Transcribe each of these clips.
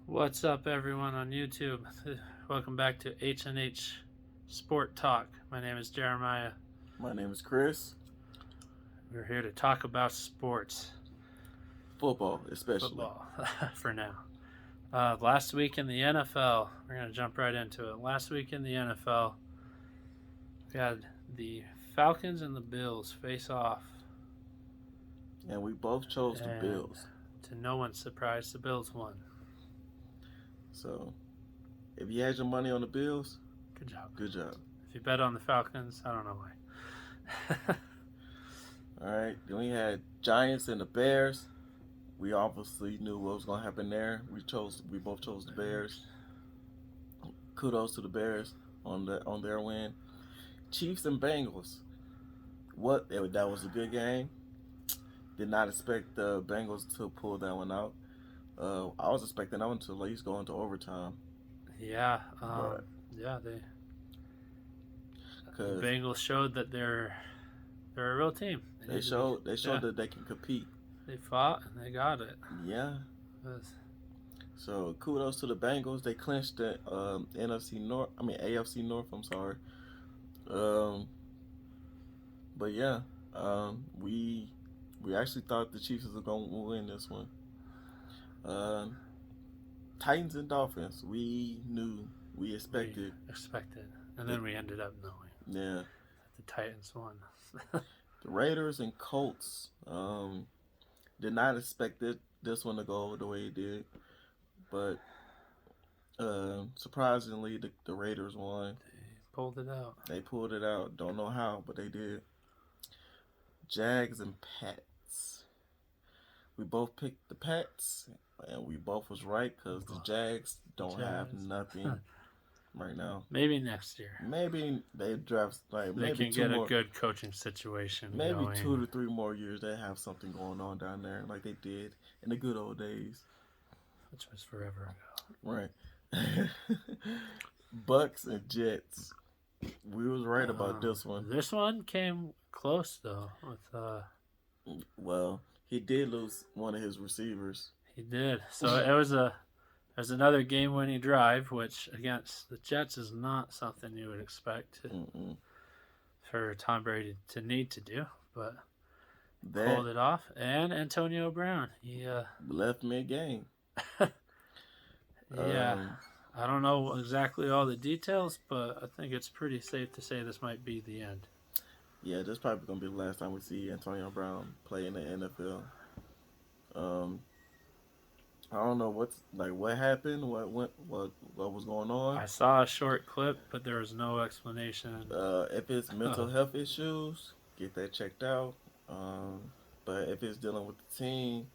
What's up, everyone on YouTube? Welcome back to H&H Sport Talk. My name is Jeremiah. My name is Chris. We're here to talk about sports, Football, especially. football, for now. Last week in the NFL, we're going to jump right into it. Last week in the NFL, we had the Falcons and the Bills face off. And we both chose the Bills. To no one's surprise, the Bills won. So, if you had your money on the Bills, good job. Good job. If you bet on the Falcons, I don't know why. All right. Then we had Giants and the Bears. We obviously knew what was going to happen there. We both chose the Bears. Kudos to the Bears on their win. Chiefs and Bengals. That was a good game. Did not expect the Bengals to pull that one out. I was expecting that one to at least go into overtime. Yeah, the Bengals showed that they're a real team. They showed that they can compete. They fought and they got it. Yeah. So kudos to the Bengals. They clinched the AFC North. I'm sorry. But yeah, we actually thought the Chiefs were going to win this one. Titans and Dolphins. We expected, and then we ended up knowing. Yeah, the Titans won. The Raiders and Colts. Did not expect this one to go the way it did, but surprisingly, the Raiders won. They pulled it out. Don't know how, but they did. Jags and Pats. We both picked the Pats, and we both was right because the Jags don't have nothing right now. Maybe next year. Maybe they draft they can get a good coaching situation. Maybe going. 2 to 3 more years they have something going on down there like they did in the good old days, which was forever ago. Right. Bucks and Jets. We was right about this one. This one came close though. With well, he did lose one of his receivers. He did. So it was another game-winning drive, which against the Jets is not something you would expect for Tom Brady to need to do, but pulled it off. And Antonio Brown, he left mid-game. Yeah. I don't know exactly all the details, but I think it's pretty safe to say this might be the end. Yeah, this is probably going to be the last time we see Antonio Brown play in the NFL. I don't know what happened, what was going on. I saw a short clip, but there was no explanation. If it's mental health issues, get that checked out. But if it's dealing with the team,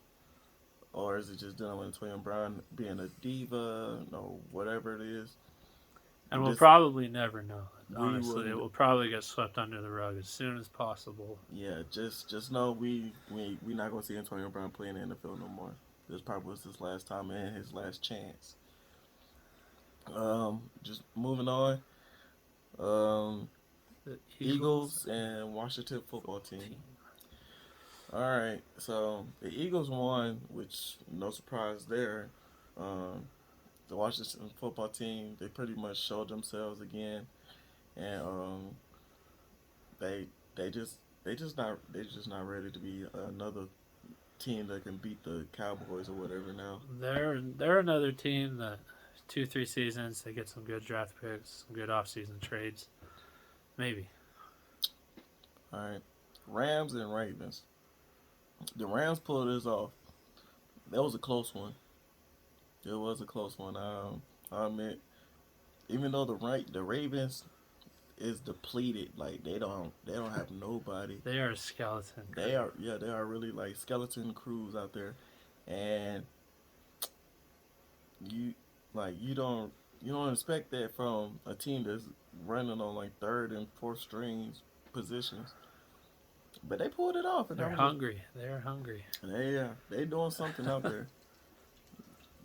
or is it just dealing with Antonio Brown being a diva, whatever it is. And we'll probably never know. Honestly, it will probably get swept under the rug as soon as possible. Yeah, just know we not gonna see Antonio Brown play in the NFL no more. This probably was his last time and his last chance. Just moving on. The Eagles and Washington football team. All right, so the Eagles won, which no surprise there. The Washington football team, they pretty much showed themselves again, and they just not ready to be another team that can beat the Cowboys or whatever now. They're another team that 2-3 seasons they get some good draft picks, some good offseason trades, maybe. All right, Rams and Ravens. The Rams pulled this off. That was a close one. It was a close one. I admit, even though the Ravens is depleted, like they don't have nobody. They are a skeleton. They are really like skeleton crews out there, and you don't expect that from a team that's running on like third and fourth strings positions. But they pulled it off. They're hungry. They're hungry. They doing something out there.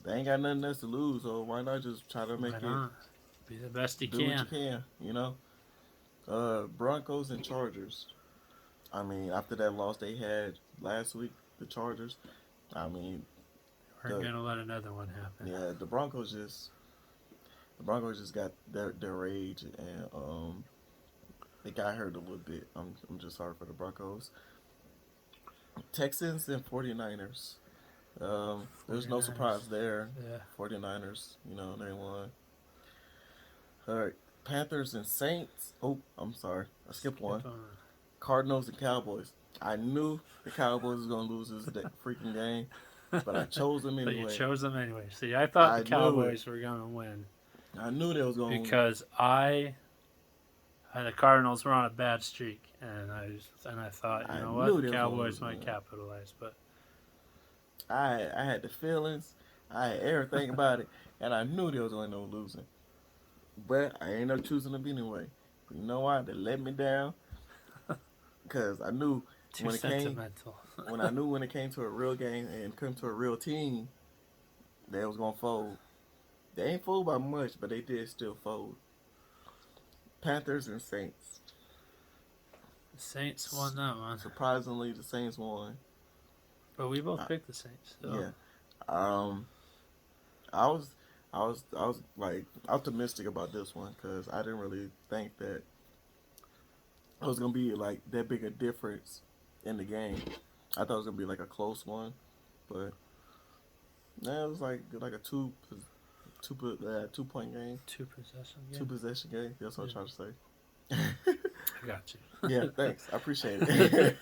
They ain't got nothing else to lose, so why not just try to make it be the best you can? Do what you can, Broncos and Chargers. I mean, after that loss they had last week, the Chargers. I mean, We're gonna let another one happen. Yeah, the Broncos just got their rage, and they got hurt a little bit. I'm just sorry for the Broncos. Texans and 49ers. There's no surprise there. Yeah. 49ers, they won. All right, Panthers and Saints. Oh, I'm sorry, I skipped one. Cardinals and Cowboys. I knew the Cowboys was gonna lose this freaking game, but I chose them anyway. But you chose them anyway. See, I thought the Cowboys were gonna win. I knew they was gonna because win. The Cardinals were on a bad streak, and I thought, you know what, the Cowboys might capitalize, but I had the feelings, I had everything about it, and I knew they was going to end up losing. But I ended up choosing them anyway. But you know why? They let me down, because I knew when it came to a real game and come to a real team, they was gonna fold. They ain't fold by much, but they did still fold. Panthers and Saints. The Saints won that one. Surprisingly, the Saints won. But we both picked the Saints. So. Yeah. I was like optimistic about this one because I didn't really think that it was gonna be like that big a difference in the game. I thought it was gonna be like a close one, but it was like a two point game. Two possession game. Two possession game. That's what I'm trying to say. I got you. Yeah, thanks. I appreciate it.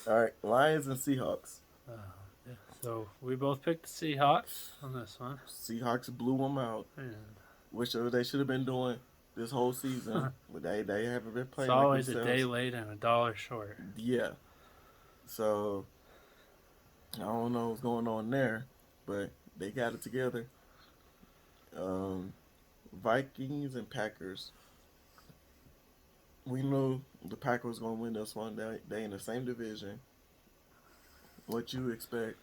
All right, Lions and Seahawks. Yeah. So we both picked the Seahawks on this one. Seahawks blew them out, which they should have been doing this whole season. But they haven't been playing. It's always a day late and $1 short. Yeah. So I don't know what's going on there, but they got it together. Vikings and Packers. We knew the Packers was going to win this one. They in the same division. What you expect?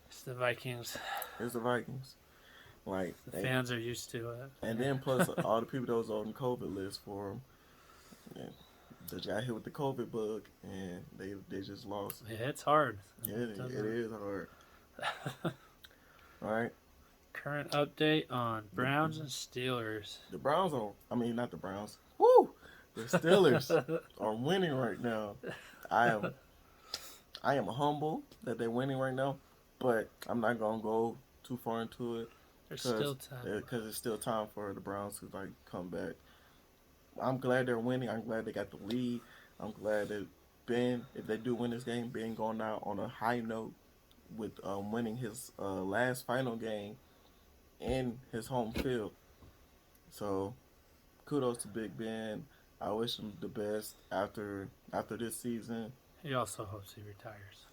It's the Vikings. It's the Vikings. Like the fans are used to it. And then plus all the people that was on the COVID list for them, they got hit with the COVID bug, and they just lost. Yeah, it's hard. It is hard. All right. Current update on Browns and Steelers. The Browns not the Browns. Woo! The Steelers are winning right now. I am humble that they're winning right now, but I'm not gonna go too far into it. There's still time. Because it's still time for the Browns to come back. I'm glad they're winning. I'm glad they got the lead. I'm glad that Ben, if they do win this game, Ben going out on a high note with winning his last final game in his home field. So kudos to Big Ben. I wish him the best after this season. He also hopes he retires.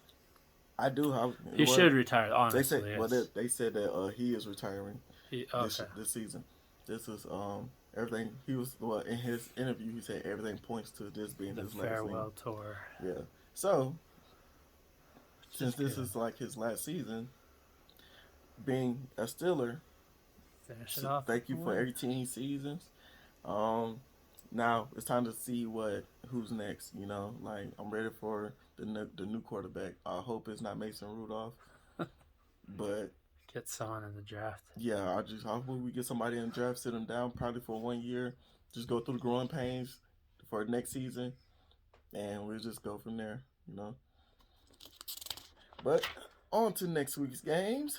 I do. He should retire, honestly. They said that he is retiring this season. This is everything. He was in his interview. He said everything points to this being his last farewell tour. Yeah. So since this is like his last season, being a Steeler, finish it off. Thank you for 18 seasons. Now it's time to see who's next. I'm ready for the new quarterback. I hope it's not Mason Rudolph, but get someone in the draft. Yeah, I hope we get somebody in the draft, sit them down probably for 1 year, just go through the growing pains for next season, and we'll just go from there. But on to next week's games.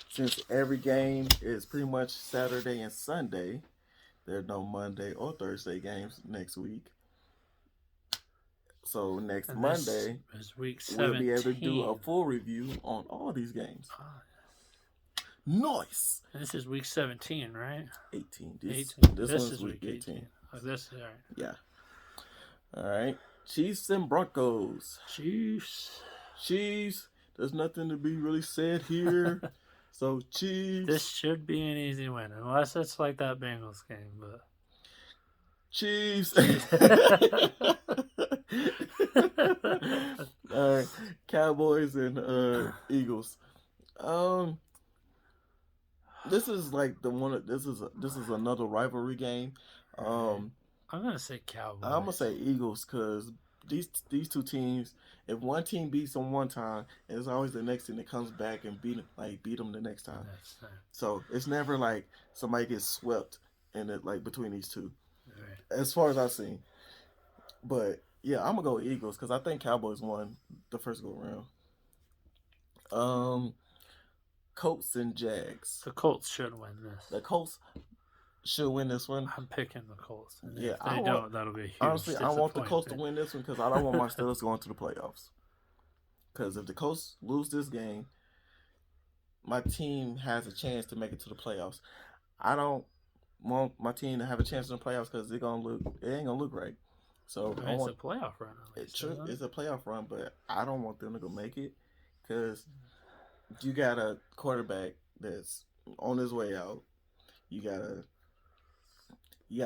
Since every game is pretty much Saturday and Sunday, there's no Monday or Thursday games next week. So next Monday, is week 17. We'll be able to do a full review on all these games. Oh, yes. Nice. And this is week 17, right? 18. 18. This is week 18. Oh, this is all right. Yeah. All right. Chiefs and Broncos. Chiefs. There's nothing to be really said here. So Chiefs. This should be an easy win, unless it's like that Bengals game. But Chiefs. All right. Cowboys and Eagles. This is like this is another rivalry game. I'm gonna say Cowboys. I'm gonna say Eagles because these two teams. If one team beats them one time, it's always the next team that comes back and beat them the next time. So it's never like somebody gets swept in it like between these two, Right. as far as I've seen. But yeah, I'm gonna go Eagles because I think Cowboys won the first go round. Colts and Jags. The Colts should win this. The Colts should win this one. I'm picking the Colts. And yeah, if they don't, that'll be a huge honestly, I want the Colts to win this one because I don't want my Steelers going to the playoffs. Because if the Colts lose this game, my team has a chance to make it to the playoffs. I don't want my team to have a chance in the playoffs because it ain't gonna look right. So it's a playoff run. It's true. It's a playoff run, but I don't want them to go make it because you got a quarterback that's on his way out. You got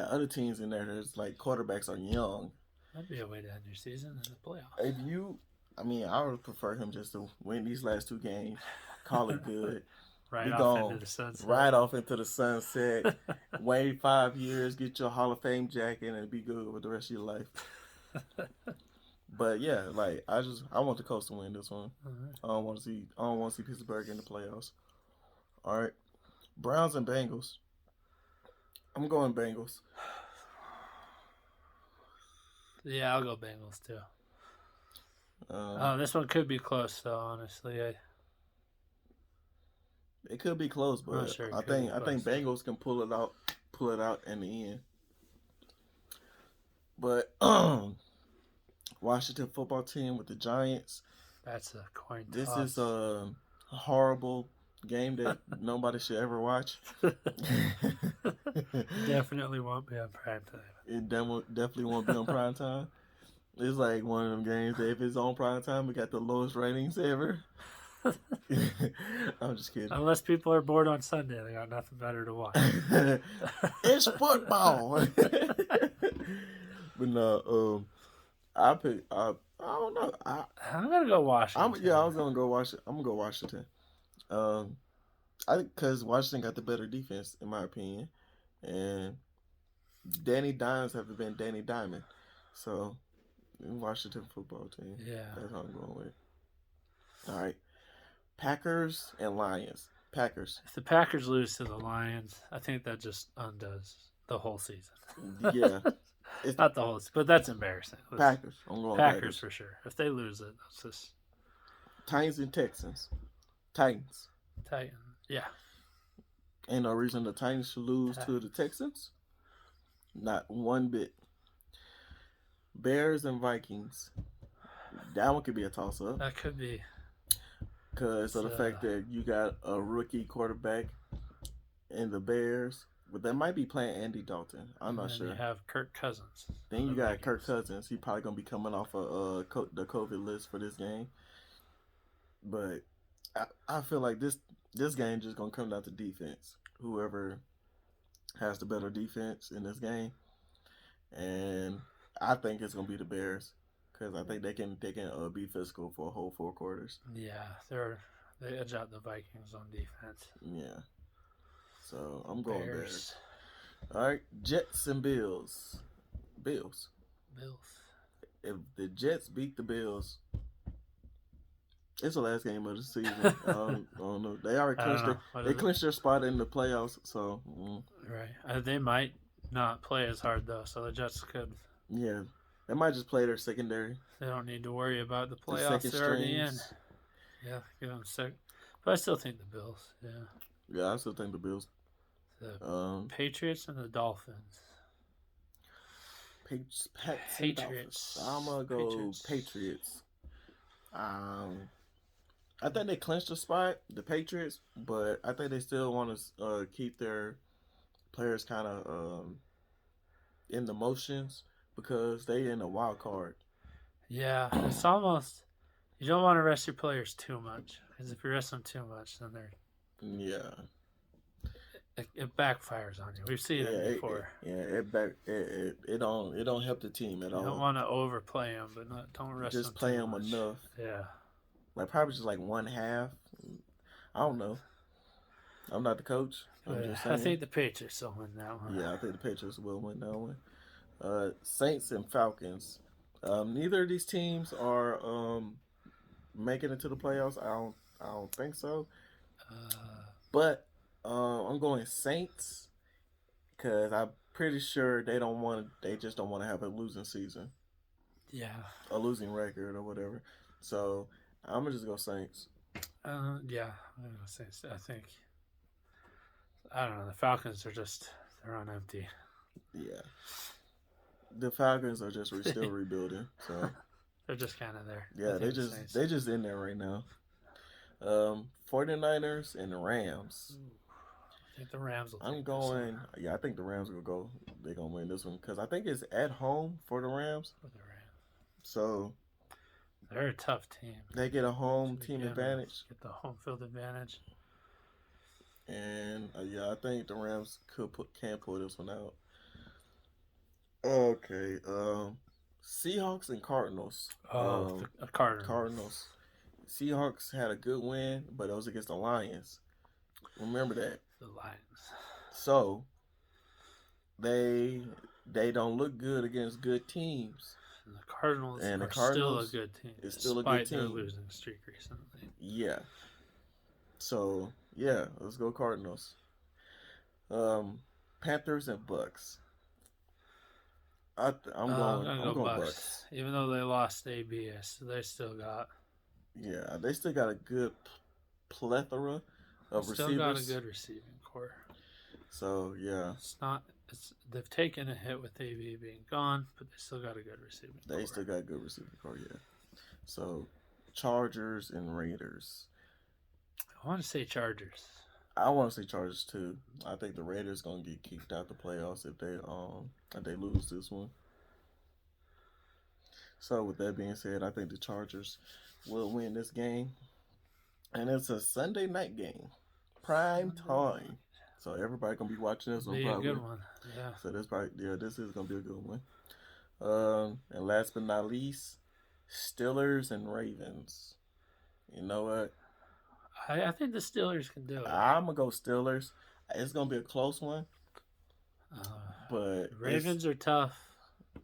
other teams in there that's like quarterbacks are young. That'd be a way to end your season in the playoffs. I would prefer him just to win these last 2 games, call it good, right off into the sunset. Right off into the sunset. Wait 5 years, get your Hall of Fame jacket, and be good with the rest of your life. But yeah, like I want the Colts to win this one. Right. I don't want to see Pittsburgh in the playoffs. All right, Browns and Bengals. I'm going Bengals. Yeah, I'll go Bengals too. This one could be close though. Honestly, it could be close, but sure I think Bengals can pull it out in the end. But Washington football team with the Giants. That's a coin toss. This is a horrible game that nobody should ever watch. Definitely won't be on prime time. It definitely won't be on prime time. It's like one of them games that if it's on prime time, we got the lowest ratings ever. I'm just kidding. Unless people are bored on Sunday, they got nothing better to watch. It's football. But no, I don't know. I'm gonna go Washington. I was gonna go Washington. I'm gonna go Washington. I think because Washington got the better defense, in my opinion, and Danny Dimes haven't been Danny Diamond, so Washington football team. Yeah, that's how I'm going with. All right, Packers and Lions. Packers. If the Packers lose to the Lions, I think that just undoes the whole season. Yeah. It's not the whole, but that's embarrassing. Packers. I'm going Packers for sure. If they lose it, that's just Titans and Texans. Titans. Yeah. Ain't no reason the Titans should lose to the Texans. Not one bit. Bears and Vikings. That one could be a toss-up. That could be. Because of the fact that you got a rookie quarterback in the Bears. But they might be playing Andy Dalton. I'm not sure. You have Kirk Cousins. Then you got Kirk Cousins. He's probably going to be coming off of the COVID list for this game. But I feel like this game just going to come down to defense. Whoever has the better defense in this game. And I think it's going to be the Bears. Because I think they can be physical for a whole 4 quarters. Yeah, they edge out the Vikings on defense. Yeah. So I'm going Bears. All right, Jets and Bills. Bills. If the Jets beat the Bills, it's the last game of the season. I don't know. They already clinched their spot in the playoffs. So right, they might not play as hard though. So the Jets could. Yeah, they might just play their secondary. They don't need to worry about the playoffs. They're already in. Yeah, give them a sec. But I still think the Bills. Yeah. Yeah, I still think the Bills. The Patriots and the Dolphins. Patriots. I'm gonna go Patriots. I think they clinched the spot, the Patriots, but I think they still want to keep their players kind of in the motions because they in a wild card. Yeah, it's almost you don't want to rest your players too much because if you rest them too much, then they're it backfires on you. We've seen it before. It don't help the team at all. You don't want to overplay them, but don't rest them. Just play them enough. Yeah. Like probably just like one half. I don't know. I'm not the coach. I think the Patriots will win that one. Yeah, I think the Patriots will win that one. Saints and Falcons. Neither of these teams are making it to the playoffs. I don't think so. But I'm going Saints because I'm pretty sure they don't want. They just don't want to have a losing season, Yeah. a losing record or whatever. So I'm gonna just go Saints. Yeah. I'm gonna say. I think. I don't know. The Falcons are they're on empty. Yeah, the Falcons are just still rebuilding. So They're just kind of there. yeah, they just in there right now. 49ers and the Rams. I think the Rams will. I'm going. Yeah, I think the Rams will go. They're gonna win this one because I think it's at home for the Rams. For the Rams. So they're a tough team. They get a home team advantage. Get the home field advantage. And yeah, I think the Rams can pull this one out. Okay. Seahawks and Cardinals. Cardinals. Seahawks had a good win, but it was against the Lions. Remember that. The Lions. So they don't look good against good teams. And the Cardinals are still a good team. It's still a good team. Despite their losing streak recently. Yeah. So yeah, let's go Cardinals. Panthers and Bucks. I'm going Bucks. Even though they lost ABS, they still got. Yeah, they still got a good plethora of receivers. Still got a good receiving core. So yeah, they've taken a hit with AB being gone, but they still got a good receiving core. They still got a good receiving core, yeah. So Chargers and Raiders. I want to say Chargers. I want to say Chargers too. I think the Raiders gonna get kicked out the playoffs if they lose this one. So with that being said, I think the Chargers will win this game, and it's a Sunday night game, prime time. So everybody gonna be watching this one. Probably a good one. Yeah. So this is gonna be a good one. And last but not least, Steelers and Ravens. You know what? I think the Steelers can do it. I'm gonna go Steelers. It's gonna be a close one. But Ravens are tough.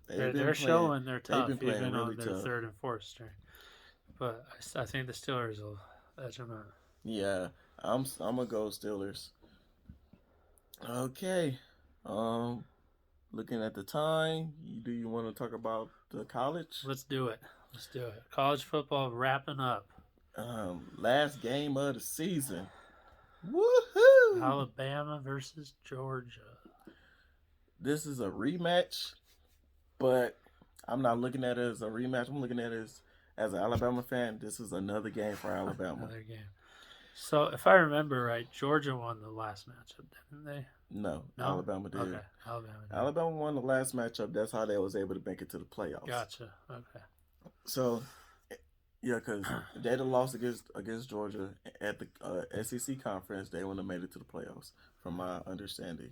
They're showing they're tough, even really on their tough. third and fourth string. But I think the Steelers will edge them out. Yeah, I'm gonna go Steelers. Okay. Looking at the time, do you want to talk about the college? Let's do it. College football wrapping up. Last game of the season. Woohoo! Alabama versus Georgia. This is a rematch, but I'm not looking at it as a rematch. I'm looking at it as an Alabama fan. This is another game for Alabama. Another game. So, if I remember right, Georgia won the last matchup, didn't they? No, Alabama did. Okay, Alabama won the last matchup. That's how they was able to make it to the playoffs. Gotcha. Okay. So, yeah, because they'd have lost against Georgia at the SEC conference, they wouldn't have made it to the playoffs, from my understanding.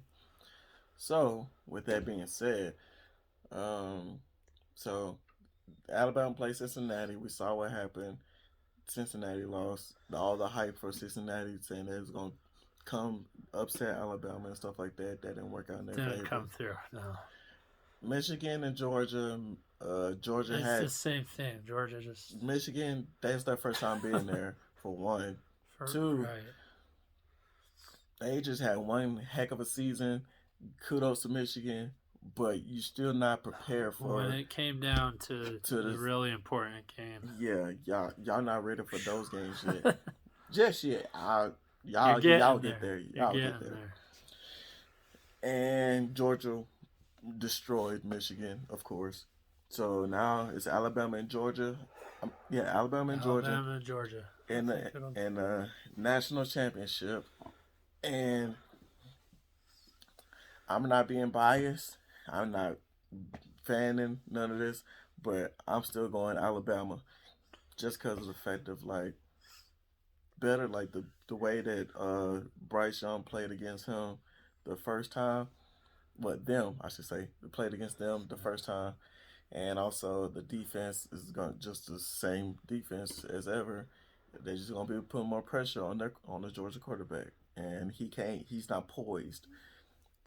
So, with that being said, so Alabama played Cincinnati. We saw what happened. Cincinnati lost. All the hype for Cincinnati saying they was going to come upset Alabama and stuff like that. That didn't work out in their favor. Didn't come through, no. Michigan and Georgia. Georgia it's had the same thing. Georgia just Michigan. That's their first time being there for one. Two, right. They just had one heck of a season. Kudos to Michigan, but you still not prepared for when it came down to the really important game. Yeah, y'all not ready for those games yet. Just yet. Y'all get there. Y'all get there. And Georgia destroyed Michigan, of course. So now it's Alabama and Georgia. Alabama and Georgia. In the national championship. And I'm not being biased. I'm not fanning none of this, but I'm still going Alabama just because of the fact of better the way that Bryce Young played against him the first time. I should say, played against them the first time, and also the defense is going just the same defense as ever. They're just gonna be putting more pressure on the Georgia quarterback, and he's not poised,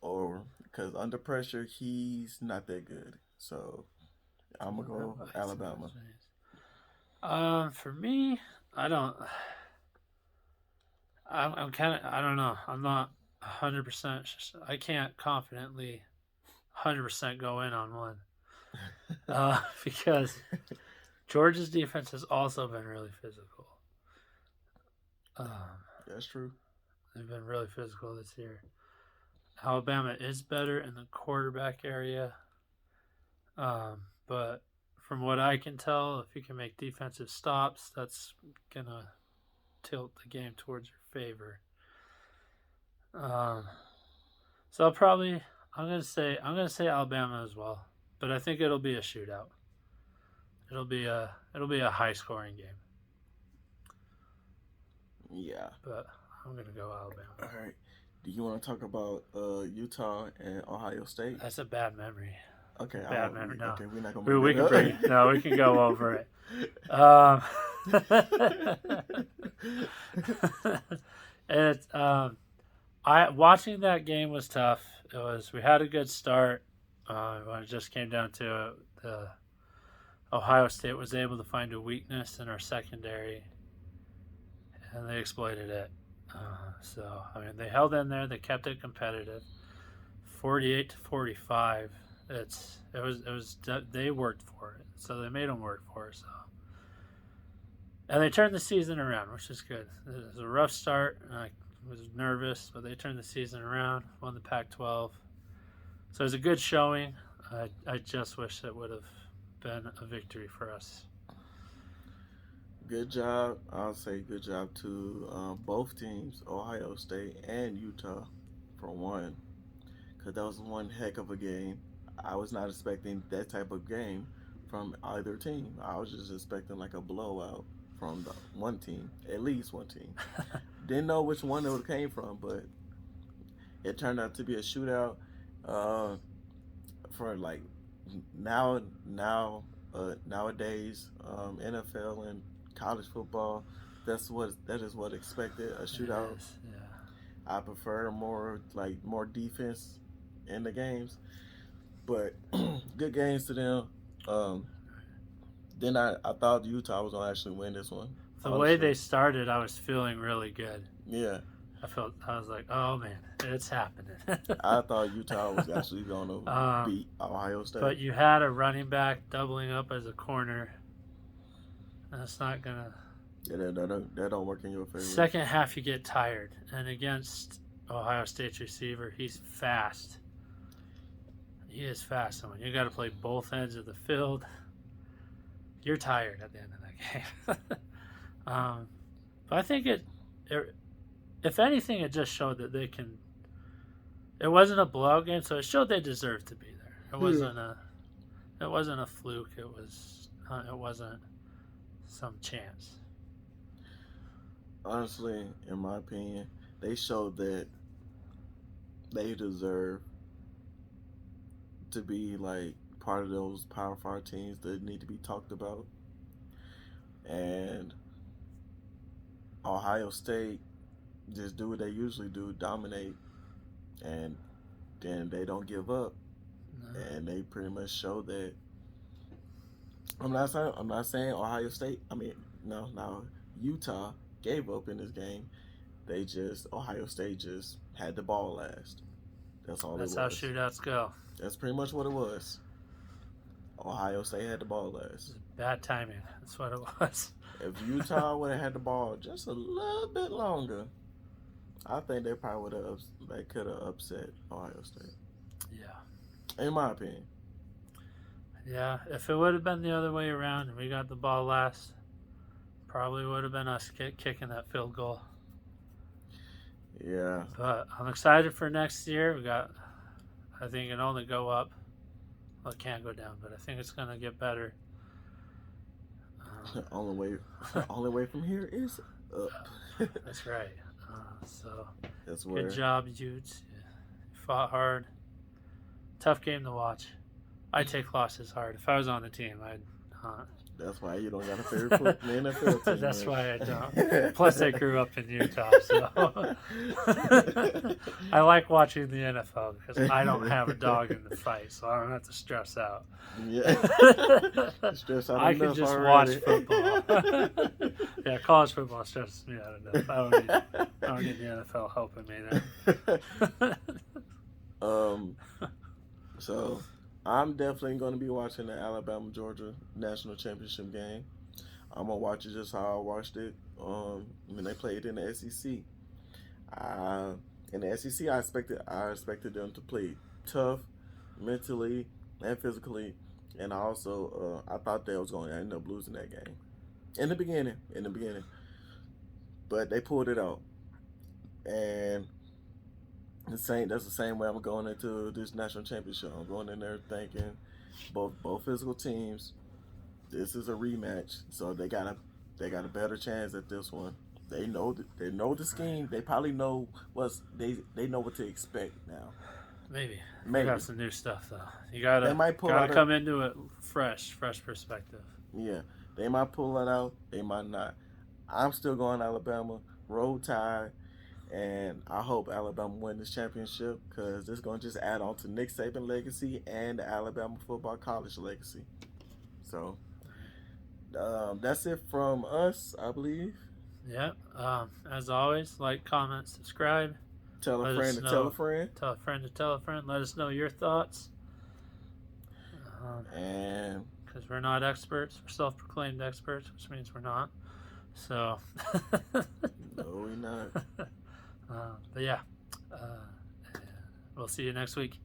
or because under pressure he's not that good. So I'm gonna go Alabama. For me, I don't. I'm kind of. I don't know. I'm not 100%. I can't confidently 100% go in on one because Georgia's defense has also been really physical. That's true. They've been really physical this year. Alabama is better in the quarterback area, but from what I can tell, if you can make defensive stops, that's gonna tilt the game towards your favor. So I'm gonna say Alabama as well, but I think it'll be a shootout. It'll be a high scoring game. Yeah. But I'm gonna go Alabama. All right. Do you want to talk about Utah and Ohio State? That's a bad memory. Okay. Bad memory. No. Okay, we're not gonna. We can bring. No, we can go over it. It. Watching that game was tough. We had a good start. When it just came down to it, Ohio State was able to find a weakness in our secondary, and they exploited it. So I mean, they held in there. They kept it competitive, 48-45. They worked for it, so they made them work for it. So, and they turned the season around, which is good. It was a rough start. I was nervous, but they turned the season around, won the Pac-12. So it was a good showing. I just wish it would have been a victory for us. Good job. I'll say good job to both teams, Ohio State and Utah, for one, because that was one heck of a game. I was not expecting that type of game from either team. I was just expecting like a blowout from the one team, at least one team. Didn't know which one it came from, but it turned out to be a shootout. For like nowadays, NFL and college football, that is what expected, a shootout. Yeah. I prefer more defense in the games, but good games to them. Then I thought Utah was gonna actually win this one. The way they started, I was feeling really good. Yeah. I was like, oh man, it's happening. I thought Utah was actually gonna beat Ohio State. But you had a running back doubling up as a corner. And it's not gonna. Yeah, that don't work in your favor. Second half, you get tired, and against Ohio State's receiver, he's fast. He is fast, and when you got to play both ends of the field, you're tired at the end of that game. But I think if anything, it just showed that they can. It wasn't a blowout game, so it showed they deserved to be there. It wasn't a fluke. It wasn't some chance. Honestly, in my opinion, they showed that they deserve to be like part of those Power 5 teams that need to be talked about. And Ohio State just do what they usually do, dominate, and then they don't give up. No. And they pretty much show that. I'm not saying Ohio State. I mean, no, Utah gave up in this game. Ohio State just had the ball last. That's all. That's how shootouts go. That's pretty much what it was. Ohio State had the ball last. Bad timing. That's what it was. If Utah would have had the ball just a little bit longer, I think they probably could have upset Ohio State. Yeah. In my opinion. Yeah, if it would have been the other way around and we got the ball last, probably would have been us kicking that field goal. Yeah. But I'm excited for next year. I think it can only go up. Well, it can't go down, but I think it's going to get better. The only way from here is up. That's right. So that's good job, Utes. You fought hard. Tough game to watch. I take losses hard. If I was on the team, I'd That's why you don't got a favorite NFL team. That's man. why I don't. Plus, I grew up in Utah, so I like watching the NFL because I don't have a dog in the fight, so I don't have to stress out. Yeah. Stress out I enough can just already. watch football. Yeah, college football stresses me out enough. I don't need the NFL helping me there. So I'm definitely going to be watching the Alabama Georgia National Championship game. I'm gonna watch it just how I watched it when they played in the SEC. In the SEC, I expected them to play tough, mentally and physically, and I thought they was going to end up losing that game in the beginning. But they pulled it out, and that's the same way I'm going into this national championship. I'm going in there thinking both physical teams. This is a rematch, so they got a better chance at this one. They know the scheme. They probably know they know what to expect now. Maybe. Maybe. You got some new stuff though. You They might gotta come into it fresh perspective. Yeah, they might pull it out. They might not. I'm still going Alabama. Roll Tide. And I hope Alabama win this championship because it's going to just add on to Nick Saban legacy and the Alabama football college legacy. So that's it from us, I believe. Yeah. As always, like, comment, subscribe. Tell a friend to tell a friend. Tell a friend to tell a friend. Let us know your thoughts. And because we're not experts, we're self-proclaimed experts, which means we're not. So. No, we're not. But yeah, we'll see you next week.